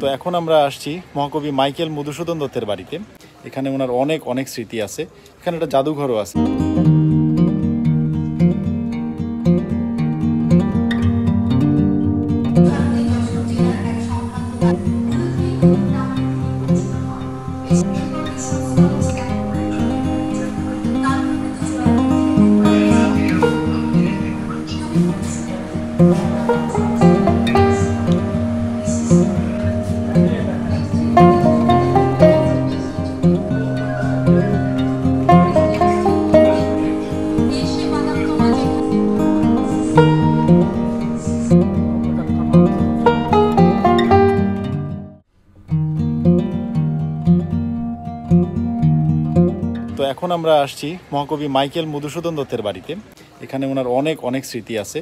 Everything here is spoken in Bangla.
তো এখন আমরা আসছি মহাকবি মাইকেল মধুসূদন দত্তের বাড়িতে। এখানে ওনার অনেক অনেক স্মৃতি আছে। এখানে একটা জাদুঘরও আছে। তো এখন আমরা আসছি মহাকবি মাইকেল মধুসূদন দত্তের বাড়িতে। এখানে ওনার অনেক অনেক স্মৃতি আছে।